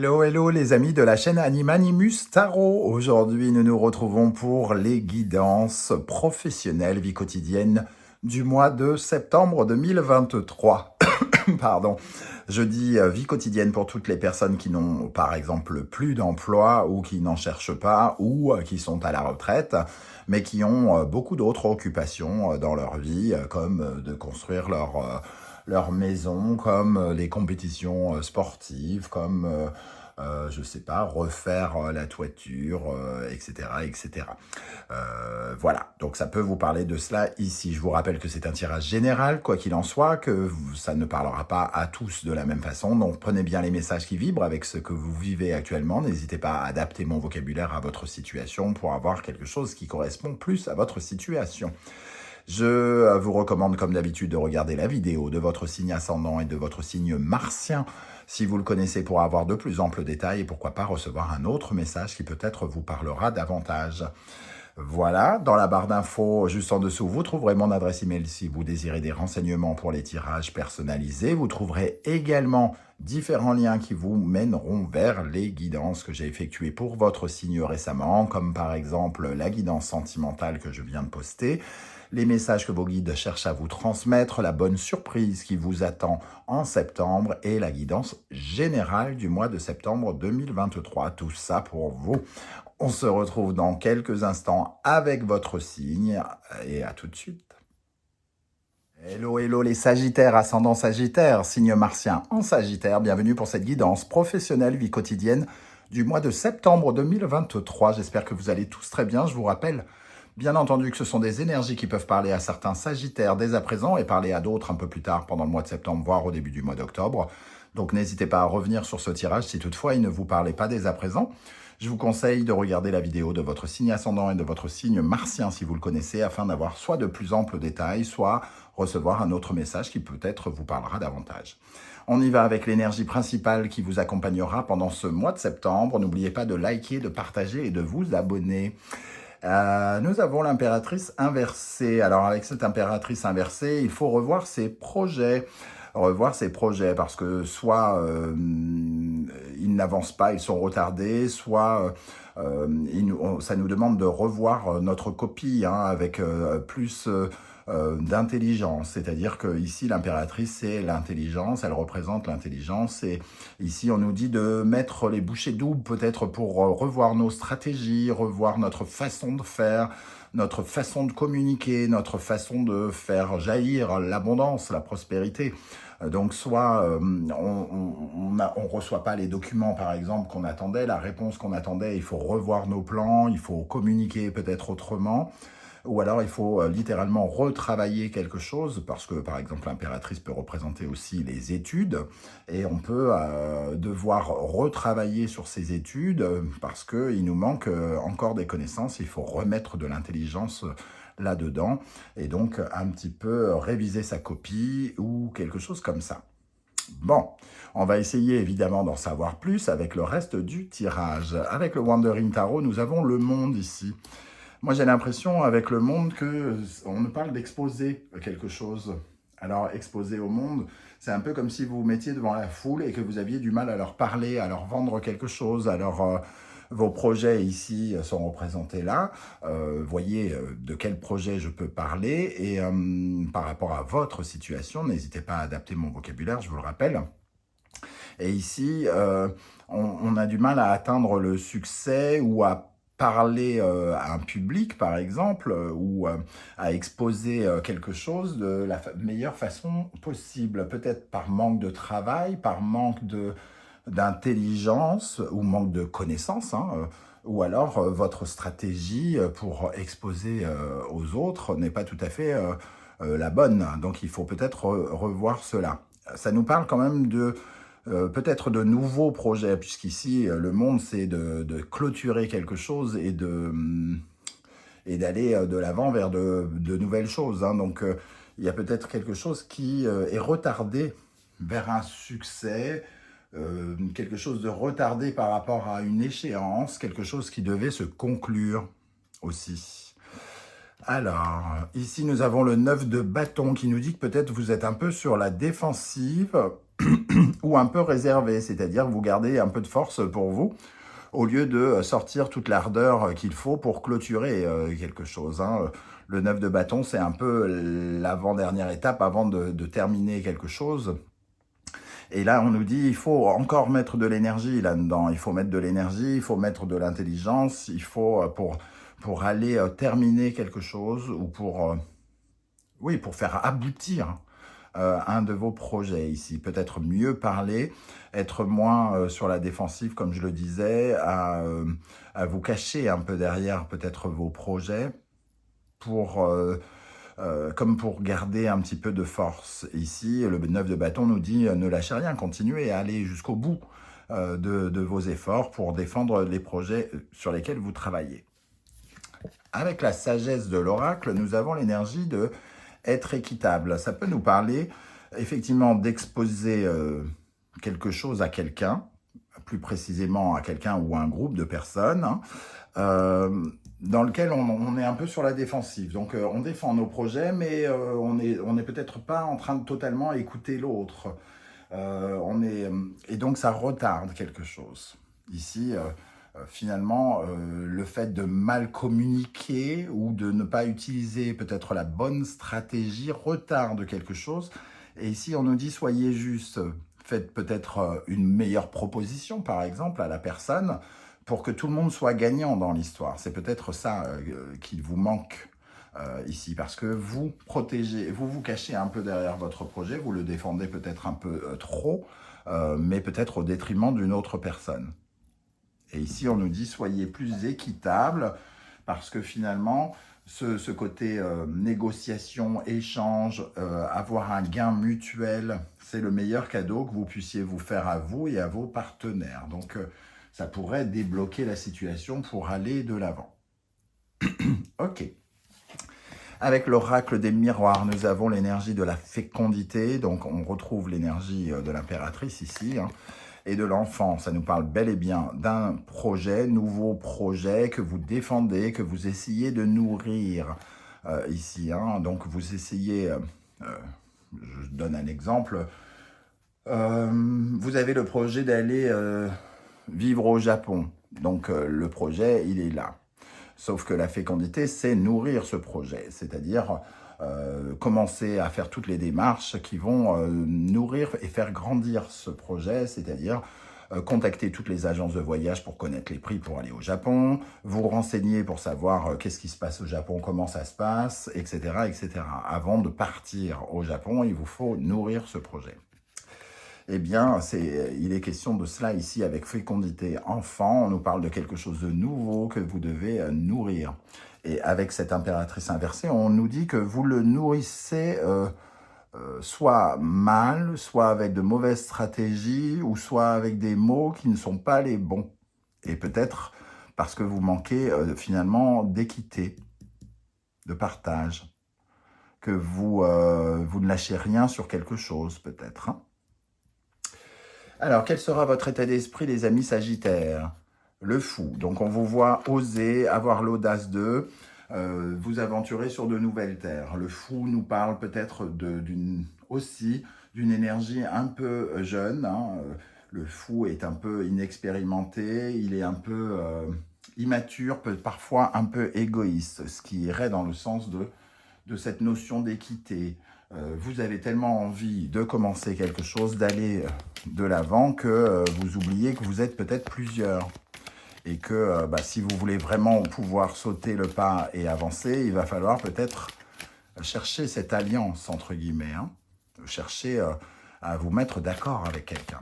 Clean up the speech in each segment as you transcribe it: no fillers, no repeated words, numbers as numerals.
Hello, hello les amis de la chaîne Animanimus Tarot. Aujourd'hui, nous nous retrouvons pour les guidances professionnelles vie quotidienne du mois de septembre 2023. Pardon. Je dis vie quotidienne pour toutes les personnes qui n'ont par exemple plus d'emploi ou qui n'en cherchent pas ou qui sont à la retraite, mais qui ont beaucoup d'autres occupations dans leur vie, comme de construire leur maison, comme les compétitions sportives, comme, je sais pas, refaire la toiture, etc., etc. Voilà, donc ça peut vous parler de cela ici. Je vous rappelle que c'est un tirage général, quoi qu'il en soit, que ça ne parlera pas à tous de la même façon. Donc prenez bien les messages qui vibrent avec ce que vous vivez actuellement. N'hésitez pas à adapter mon vocabulaire à votre situation pour avoir quelque chose qui correspond plus à votre situation. Je vous recommande comme d'habitude de regarder la vidéo de votre signe ascendant et de votre signe martien si vous le connaissez pour avoir de plus amples détails et pourquoi pas recevoir un autre message qui peut-être vous parlera davantage. Voilà, dans la barre d'infos juste en dessous, vous trouverez mon adresse email si vous désirez des renseignements pour les tirages personnalisés. Vous trouverez également différents liens qui vous mèneront vers les guidances que j'ai effectuées pour votre signe récemment, comme par exemple la guidance sentimentale que je viens de poster, les messages que vos guides cherchent à vous transmettre, la bonne surprise qui vous attend en septembre et la guidance générale du mois de septembre 2023. Tout ça pour vous. On se retrouve dans quelques instants avec votre signe et à tout de suite. Hello, hello les Sagittaires, ascendant Sagittaire, signe martien en Sagittaire. Bienvenue pour cette guidance professionnelle vie quotidienne du mois de septembre 2023. J'espère que vous allez tous très bien. Je vous rappelle bien entendu que ce sont des énergies qui peuvent parler à certains Sagittaires dès à présent et parler à d'autres un peu plus tard pendant le mois de septembre, voire au début du mois d'octobre. Donc n'hésitez pas à revenir sur ce tirage si toutefois il ne vous parlait pas dès à présent. Je vous conseille de regarder la vidéo de votre signe ascendant et de votre signe martien si vous le connaissez afin d'avoir soit de plus amples détails, soit recevoir un autre message qui peut-être vous parlera davantage. On y va avec l'énergie principale qui vous accompagnera pendant ce mois de septembre. N'oubliez pas de liker, de partager et de vous abonner. Nous avons l'impératrice inversée. Alors avec cette impératrice inversée, il faut revoir ses projets. Parce que soit ils n'avancent pas, ils sont retardés, soit ça nous demande de revoir notre copie avec plus d'intelligence. C'est-à-dire que ici l'impératrice, c'est l'intelligence, elle représente l'intelligence. Et ici, on nous dit de mettre les bouchées doubles peut-être pour revoir nos stratégies, revoir notre façon de faire, notre façon de communiquer, notre façon de faire jaillir l'abondance, la prospérité. Donc soit on reçoit pas les documents par exemple qu'on attendait, la réponse qu'on attendait, il faut revoir nos plans, il faut communiquer peut-être autrement. Ou alors il faut littéralement retravailler quelque chose, parce que par exemple l'impératrice peut représenter aussi les études, et on peut devoir retravailler sur ces études, parce qu'il nous manque encore des connaissances, il faut remettre de l'intelligence là-dedans, et donc un petit peu réviser sa copie, ou quelque chose comme ça. Bon, on va essayer évidemment d'en savoir plus avec le reste du tirage. Avec le Wandering Tarot, nous avons le monde ici. Moi, j'ai l'impression, avec le monde, qu'on nous parle d'exposer quelque chose. Alors, exposer au monde, c'est un peu comme si vous vous mettiez devant la foule et que vous aviez du mal à leur parler, à leur vendre quelque chose. Alors, vos projets ici sont représentés là. Voyez de quel projet je peux parler. Et par rapport à votre situation, n'hésitez pas à adapter mon vocabulaire, je vous le rappelle. Et ici, on a du mal à atteindre le succès ou à parler à un public, par exemple, ou à exposer quelque chose de la meilleure façon possible. Peut-être par manque de travail, par manque d'intelligence ou manque de connaissances, ou alors votre stratégie pour exposer aux autres n'est pas tout à fait la bonne. Donc il faut peut-être revoir cela. Ça nous parle quand même de peut-être de nouveaux projets, puisqu'ici, le monde, c'est de clôturer quelque chose et d'aller de l'avant vers de nouvelles choses. Donc, il y a peut-être quelque chose qui est retardé vers un succès, quelque chose de retardé par rapport à une échéance, quelque chose qui devait se conclure aussi. Alors, ici, nous avons le 9 de bâton qui nous dit que peut-être vous êtes un peu sur la défensive ou un peu réservé, c'est-à-dire vous gardez un peu de force pour vous, au lieu de sortir toute l'ardeur qu'il faut pour clôturer quelque chose, hein. Le 9 de bâton, c'est un peu l'avant-dernière étape avant de terminer quelque chose. Et là, on nous dit, il faut encore mettre de l'énergie là-dedans. Il faut mettre de l'énergie, il faut mettre de l'intelligence, il faut, pour aller terminer quelque chose ou oui, pour faire aboutir un de vos projets ici. Peut-être mieux parler, être moins sur la défensive, comme je le disais, à vous cacher un peu derrière peut-être vos projets pour... comme pour garder un petit peu de force. Ici, le 9 de bâton nous dit ne lâchez rien, continuez à aller jusqu'au bout de vos efforts pour défendre les projets sur lesquels vous travaillez. Avec la sagesse de l'oracle, nous avons l'énergie de être équitable. Ça peut nous parler effectivement d'exposer quelque chose à quelqu'un, plus précisément à quelqu'un ou à un groupe de personnes, hein, dans lequel on est un peu sur la défensive. Donc on défend nos projets, mais on est peut-être pas en train de totalement écouter l'autre. Et donc ça retarde quelque chose. Ici, finalement, le fait de mal communiquer ou de ne pas utiliser peut-être la bonne stratégie retarde quelque chose. Et ici, on nous dit soyez juste, faites peut-être une meilleure proposition, par exemple, à la personne, pour que tout le monde soit gagnant dans l'histoire. C'est peut-être ça qu'il vous manque ici, parce que vous protégez, vous cachez un peu derrière votre projet, vous le défendez peut-être un peu trop, mais peut-être au détriment d'une autre personne. Et ici, on nous dit soyez plus équitable, parce que finalement, ce côté négociation, échange, avoir un gain mutuel, c'est le meilleur cadeau que vous puissiez vous faire à vous et à vos partenaires. Donc, ça pourrait débloquer la situation pour aller de l'avant. Ok. Avec l'oracle des miroirs, nous avons l'énergie de la fécondité. Donc, on retrouve l'énergie de l'impératrice ici, hein, et de l'enfant. Ça nous parle bel et bien d'un projet, nouveau projet que vous défendez, que vous essayez de nourrir ici, hein. Donc, vous essayez, je donne un exemple, vous avez le projet d'aller vivre au Japon. Donc, le projet, il est là. Sauf que la fécondité, c'est nourrir ce projet, c'est-à-dire commencer à faire toutes les démarches qui vont nourrir et faire grandir ce projet, c'est-à-dire contacter toutes les agences de voyage pour connaître les prix pour aller au Japon, vous renseigner pour savoir qu'est-ce qui se passe au Japon, comment ça se passe, etc., etc. Avant de partir au Japon, il vous faut nourrir ce projet. Eh bien, il est question de cela ici avec fécondité enfant. On nous parle de quelque chose de nouveau que vous devez nourrir. Et avec cette impératrice inversée, on nous dit que vous le nourrissez soit mal, soit avec de mauvaises stratégies, ou soit avec des mots qui ne sont pas les bons. Et peut-être parce que vous manquez finalement d'équité, de partage, que vous ne lâchez rien sur quelque chose peut-être, hein. Alors, quel sera votre état d'esprit, les amis sagittaires? Le fou. Donc, on vous voit oser, avoir l'audace de vous aventurer sur de nouvelles terres. Le fou nous parle peut-être aussi d'une énergie un peu jeune, hein. Le fou est un peu inexpérimenté, il est un peu immature, parfois un peu égoïste, ce qui irait dans le sens de cette notion d'équité. Vous avez tellement envie de commencer quelque chose, d'aller de l'avant, que vous oubliez que vous êtes peut-être plusieurs. Et que si vous voulez vraiment pouvoir sauter le pas et avancer, il va falloir peut-être chercher cette alliance, entre guillemets, hein. Chercher à vous mettre d'accord avec quelqu'un.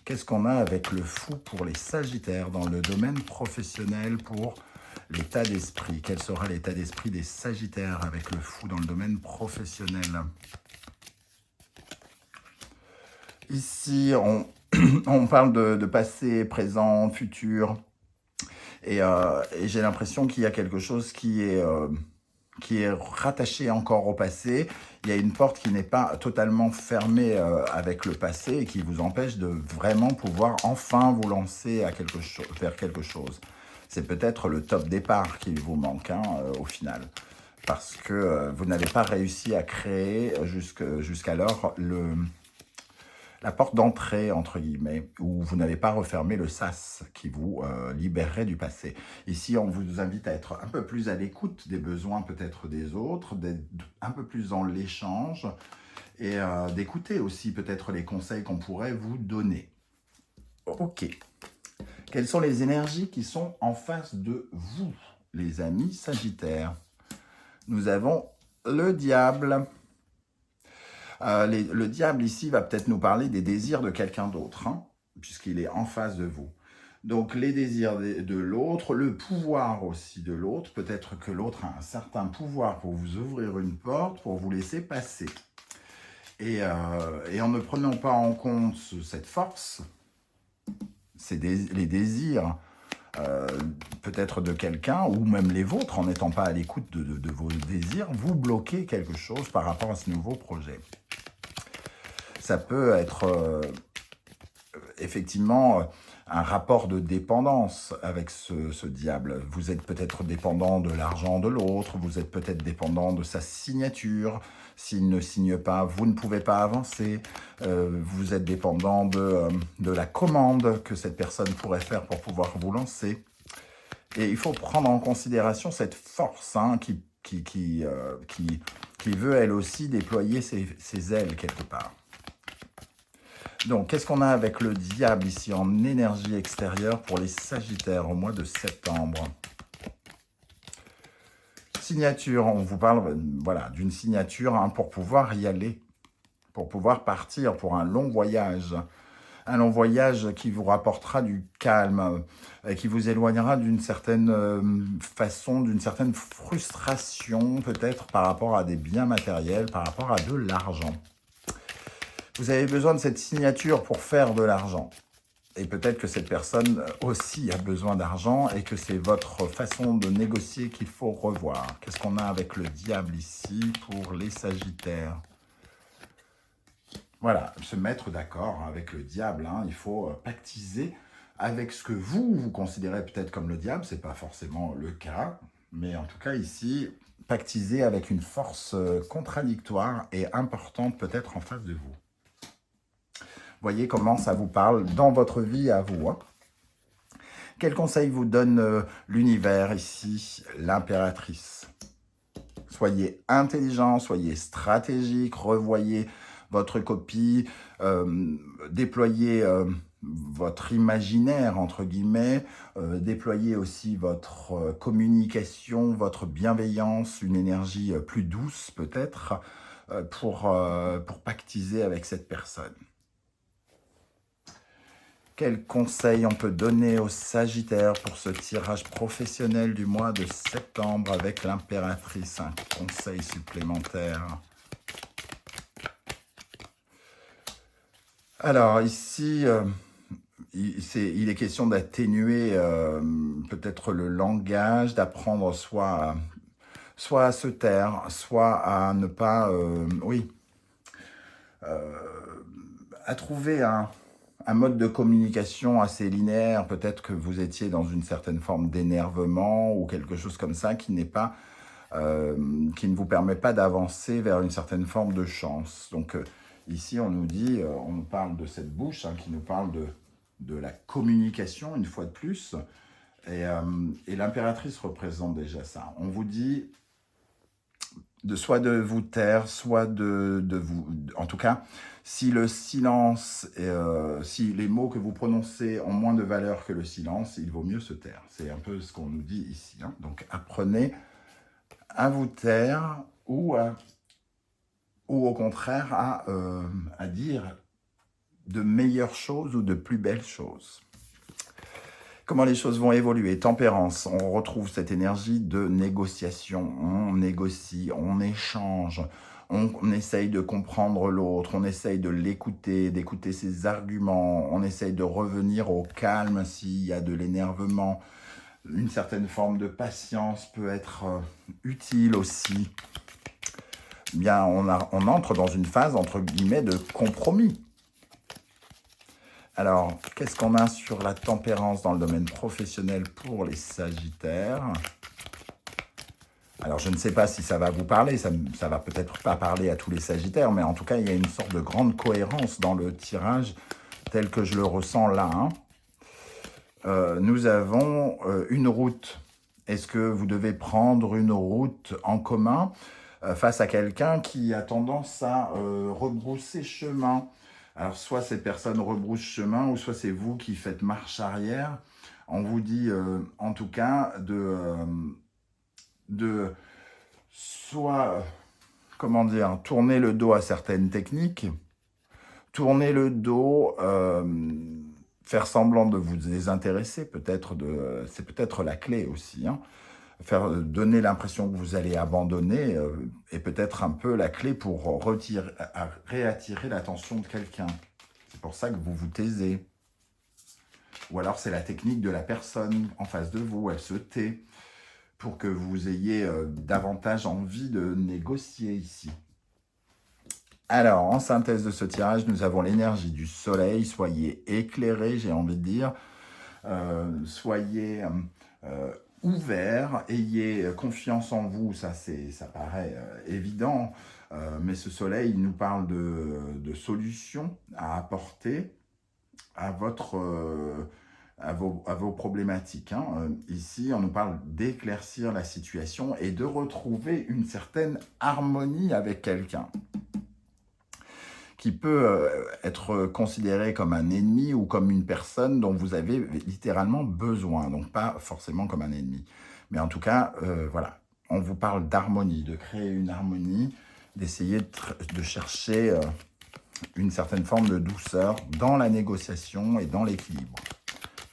Qu'est-ce qu'on a avec le fou pour les sagittaires dans le domaine professionnel, pour l'état d'esprit? Quel sera l'état d'esprit des sagittaires avec le fou dans le domaine professionnel? Ici, on parle de passé, présent, futur. Et j'ai l'impression qu'il y a quelque chose qui est rattaché encore au passé. Il y a une porte qui n'est pas totalement fermée avec le passé et qui vous empêche de vraiment pouvoir enfin vous lancer vers quelque chose. C'est peut-être le top départ qui vous manque, hein, au final. Parce que vous n'avez pas réussi à créer jusqu'alors la porte d'entrée, entre guillemets, où vous n'avez pas refermé le sas qui vous libérerait du passé. Ici, on vous invite à être un peu plus à l'écoute des besoins peut-être des autres, d'être un peu plus dans l'échange et d'écouter aussi peut-être les conseils qu'on pourrait vous donner. Ok. Quelles sont les énergies qui sont en face de vous, les amis Sagittaires? Nous avons le diable. Le diable ici va peut-être nous parler des désirs de quelqu'un d'autre, hein, puisqu'il est en face de vous. Donc les désirs de l'autre, le pouvoir aussi de l'autre, peut-être que l'autre a un certain pouvoir pour vous ouvrir une porte, pour vous laisser passer. Et en ne prenant pas en compte cette force, les désirs peut-être de quelqu'un, ou même les vôtres, en n'étant pas à l'écoute de vos désirs, vous bloquez quelque chose par rapport à ce nouveau projet. Ça peut être effectivement un rapport de dépendance avec ce diable. Vous êtes peut-être dépendant de l'argent de l'autre, vous êtes peut-être dépendant de sa signature. S'il ne signe pas, vous ne pouvez pas avancer. Vous êtes dépendant de la commande que cette personne pourrait faire pour pouvoir vous lancer. Et il faut prendre en considération cette force hein, qui veut elle aussi déployer ses ailes quelque part. Donc, qu'est-ce qu'on a avec le diable ici en énergie extérieure pour les Sagittaires au mois de septembre? Signature, on vous parle voilà, d'une signature hein, pour pouvoir y aller, pour pouvoir partir pour un long voyage. Un long voyage qui vous rapportera du calme, qui vous éloignera d'une certaine façon, d'une certaine frustration peut-être par rapport à des biens matériels, par rapport à de l'argent. Vous avez besoin de cette signature pour faire de l'argent. Et peut-être que cette personne aussi a besoin d'argent et que c'est votre façon de négocier qu'il faut revoir. Qu'est-ce qu'on a avec le diable ici pour les Sagittaires? Voilà, se mettre d'accord avec le diable. Hein. Il faut pactiser avec ce que vous considérez peut-être comme le diable. Ce n'est pas forcément le cas. Mais en tout cas ici, pactiser avec une force contradictoire et importante peut-être en face de vous. Voyez comment ça vous parle dans votre vie à vous. Hein. Quel conseil vous donne l'univers ici, l'impératrice? Soyez intelligent, soyez stratégique, revoyez votre copie, déployez votre imaginaire, entre guillemets, déployez aussi votre communication, votre bienveillance, une énergie plus douce peut-être, pour pactiser avec cette personne. Quels conseils on peut donner aux Sagittaires pour ce tirage professionnel du mois de septembre avec l'impératrice? Un conseil supplémentaire. Alors ici, il est question d'atténuer peut-être le langage, d'apprendre soit à se taire, soit à ne pas, à trouver un mode de communication assez linéaire. Peut-être que vous étiez dans une certaine forme d'énervement ou quelque chose comme ça qui n'est pas, qui ne vous permet pas d'avancer vers une certaine forme de chance. Donc ici, on nous dit, on nous parle de cette bouche hein, qui nous parle de la communication une fois de plus. Et l'impératrice représente déjà ça. On vous dit soit de vous taire, soit de vous... En tout cas, si le silence, si les mots que vous prononcez ont moins de valeur que le silence, il vaut mieux se taire. C'est un peu ce qu'on nous dit ici. Hein. Donc, apprenez à vous taire ou au contraire à dire de meilleures choses ou de plus belles choses. Comment les choses vont évoluer? Tempérance, on retrouve cette énergie de négociation. On négocie, on échange, on essaye de comprendre l'autre, on essaye de l'écouter, d'écouter ses arguments, on essaye de revenir au calme s'il y a de l'énervement. Une certaine forme de patience peut être utile aussi. Bien, on entre dans une phase, entre guillemets, de compromis. Alors, qu'est-ce qu'on a sur la tempérance dans le domaine professionnel pour les Sagittaires? Alors, je ne sais pas si ça va vous parler, ça va peut-être pas parler à tous les Sagittaires, mais en tout cas, il y a une sorte de grande cohérence dans le tirage tel que je le ressens là. Hein. Nous avons une route. Est-ce que vous devez prendre une route en commun face à quelqu'un qui a tendance à rebrousser chemin? Alors, soit cette personne rebrousse chemin, ou soit c'est vous qui faites marche arrière. On vous dit, en tout cas, de soit, comment dire, tourner le dos à certaines techniques, tourner le dos, faire semblant de vous désintéresser, c'est peut-être la clé aussi, hein. Donner l'impression que vous allez abandonner est peut-être un peu la clé pour réattirer l'attention de quelqu'un. C'est pour ça que vous vous taisez. Ou alors c'est la technique de la personne en face de vous, elle se tait, pour que vous ayez davantage envie de négocier ici. Alors, en synthèse de ce tirage, nous avons l'énergie du soleil. Soyez éclairés, j'ai envie de dire. Soyez ouverts, ayez confiance en vous. Ça paraît évident. Mais ce soleil nous parle de solutions à apporter à vos problématiques. Hein. Ici, on nous parle d'éclaircir la situation et de retrouver une certaine harmonie avec quelqu'un qui peut être considéré comme un ennemi ou comme une personne dont vous avez littéralement besoin, donc pas forcément comme un ennemi. Mais en tout cas, voilà, on vous parle d'harmonie, de créer une harmonie, d'essayer de chercher une certaine forme de douceur dans la négociation et dans l'équilibre.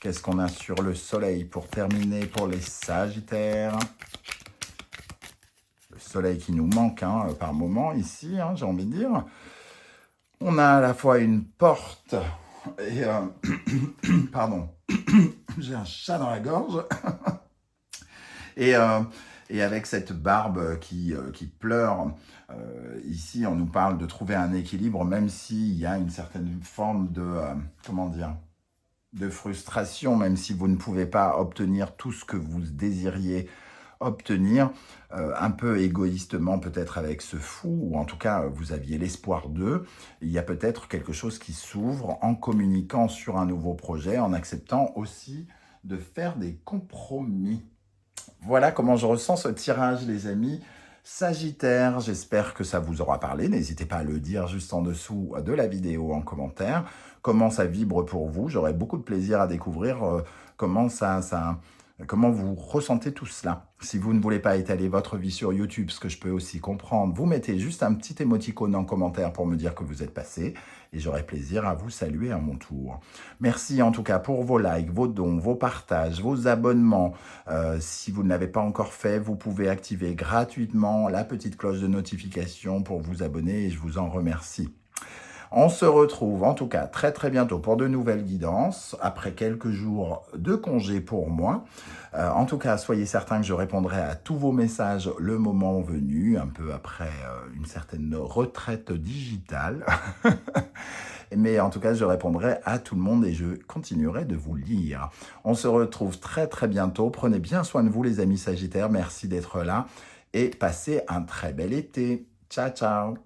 Qu'est-ce qu'on a sur le soleil pour terminer pour les Sagittaires? Le soleil qui nous manque hein, par moment ici, hein, j'ai envie de dire. On a à la fois une porte et... pardon, j'ai un chat dans la gorge. et avec cette barbe qui pleure, ici on nous parle de trouver un équilibre, même s'il y a une certaine forme de... comment dire, de frustration, même si vous ne pouvez pas obtenir tout ce que vous désiriez obtenir, un peu égoïstement peut-être avec ce fou, ou en tout cas vous aviez l'espoir d'eux, il y a peut-être quelque chose qui s'ouvre en communiquant sur un nouveau projet, en acceptant aussi de faire des compromis. Voilà comment je ressens ce tirage les amis. Sagittaire, j'espère que ça vous aura parlé. N'hésitez pas à le dire juste en dessous de la vidéo en commentaire. Comment ça vibre pour vous. J'aurai beaucoup de plaisir à découvrir comment vous ressentez tout cela. Si vous ne voulez pas étaler votre vie sur YouTube, ce que je peux aussi comprendre, vous mettez juste un petit émoticône en commentaire pour me dire que vous êtes passé et j'aurai plaisir à vous saluer à mon tour. Merci en tout cas pour vos likes, vos dons, vos partages, vos abonnements. Si vous ne l'avez pas encore fait, vous pouvez activer gratuitement la petite cloche de notification pour vous abonner et je vous en remercie. On se retrouve en tout cas très très bientôt pour de nouvelles guidances, après quelques jours de congé pour moi. En tout cas, soyez certains que je répondrai à tous vos messages le moment venu, un peu après une certaine retraite digitale. Mais en tout cas, je répondrai à tout le monde et je continuerai de vous lire. On se retrouve très très bientôt. Prenez bien soin de vous les amis Sagittaires, merci d'être là et passez un très bel été. Ciao ciao.